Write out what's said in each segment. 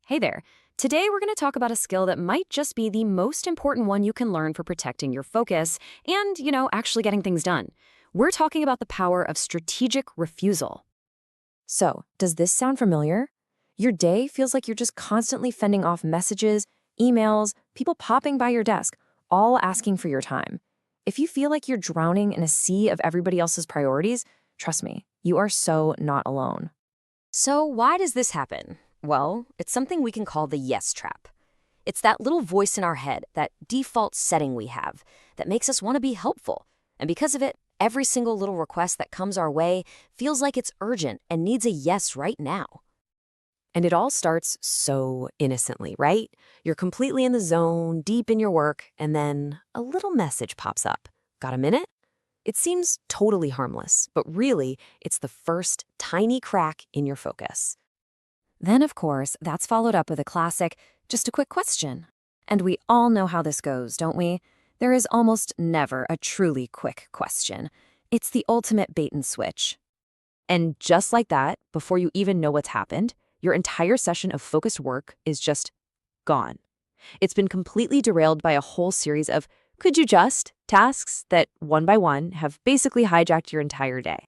Hey there. Today we're going to talk about a skill that might just be the most important one you can learn for protecting your focus and, actually getting things done. We're talking about the power of strategic refusal. So, does this sound familiar? Your day feels like you're just constantly fending off messages, emails, people popping by your desk, all asking for your time. If you feel like you're drowning in a sea of everybody else's priorities, trust me, you are so not alone. So why does this happen? Well, it's something we can call the yes trap. It's that little voice in our head, that default setting we have, that makes us want to be helpful. And because of it, every single little request that comes our way feels like it's urgent and needs a yes right now. And it all starts so innocently, right? You're completely in the zone, deep in your work, and then a little message pops up. Got a minute? It seems totally harmless, but really, it's the first tiny crack in your focus. Then, of course, that's followed up with a classic, just a quick question. And we all know how this goes, don't we? There is almost never a truly quick question. It's the ultimate bait and switch. And just like that, before you even know what's happened, your entire session of focused work is just gone. It's been completely derailed by a whole series of could you just tasks that one by one have basically hijacked your entire day.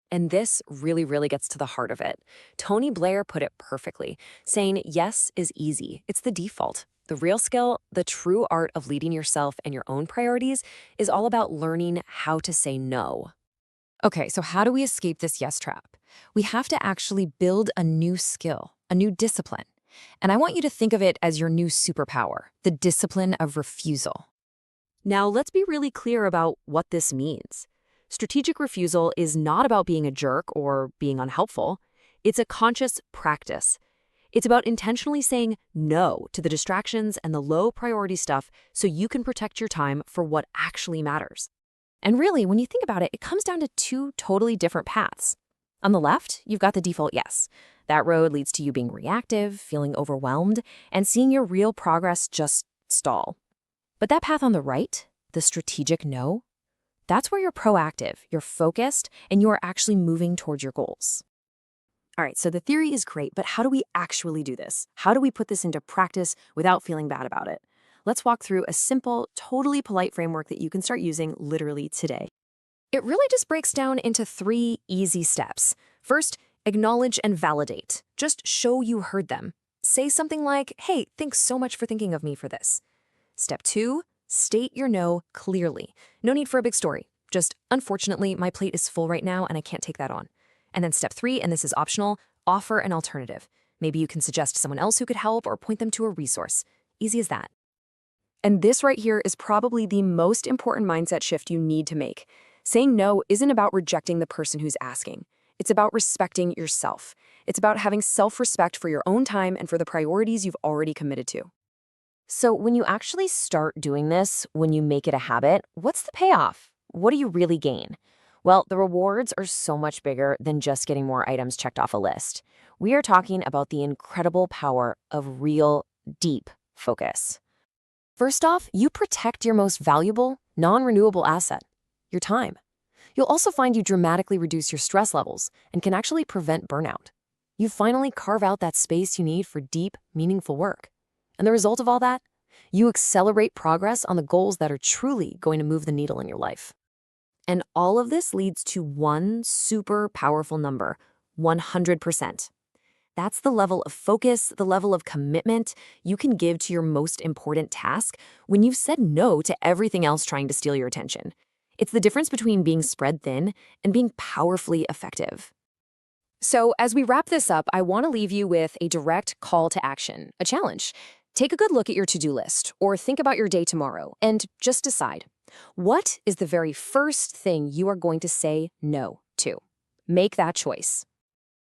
And this really gets to the heart of it. Tony Blair put it perfectly, saying yes is easy. It's the default. The real skill, the true art of leading yourself and your own priorities, is all about learning how to say no. Okay, so how do we escape this yes trap? We have to actually build a new skill, a new discipline. And I want you to think of it as your new superpower, the discipline of refusal. Now, let's be really clear about what this means. Strategic refusal is not about being a jerk or being unhelpful. It's a conscious practice. It's about intentionally saying no to the distractions and the low priority stuff so you can protect your time for what actually matters. And really, when you think about it, it comes down to two totally different paths. On the left, you've got the default yes. That road leads to you being reactive, feeling overwhelmed, and seeing your real progress just stall. But that path on the right, the strategic no, that's where you're proactive, you're focused, and you are actually moving towards your goals. All right, so the theory is great, but how do we actually do this? How do we put this into practice without feeling bad about it? Let's walk through a simple, totally polite framework that you can start using literally today. It really just breaks down into 3 easy steps. First, acknowledge and validate. Just show you heard them. Say something like, hey, thanks so much for thinking of me for this. Step 2, state your no clearly. No need for a big story. Just, unfortunately, my plate is full right now and I can't take that on. And then step 3, and this is optional, offer an alternative. Maybe you can suggest someone else who could help or point them to a resource. Easy as that. And this right here is probably the most important mindset shift you need to make. Saying no isn't about rejecting the person who's asking. It's about respecting yourself. It's about having self-respect for your own time and for the priorities you've already committed to. So when you actually start doing this, when you make it a habit, what's the payoff? What do you really gain? Well, the rewards are so much bigger than just getting more items checked off a list. We are talking about the incredible power of real, deep focus. First off, you protect your most valuable, non-renewable asset, your time. You'll also find you dramatically reduce your stress levels and can actually prevent burnout. You finally carve out that space you need for deep, meaningful work. And the result of all that? You accelerate progress on the goals that are truly going to move the needle in your life. And all of this leads to one super powerful number, 100%. That's the level of focus, the level of commitment you can give to your most important task when you've said no to everything else trying to steal your attention. It's the difference between being spread thin and being powerfully effective. So as we wrap this up, I want to leave you with a direct call to action, a challenge. Take a good look at your to-do list or think about your day tomorrow and just decide, what is the very first thing you are going to say no to? Make that choice.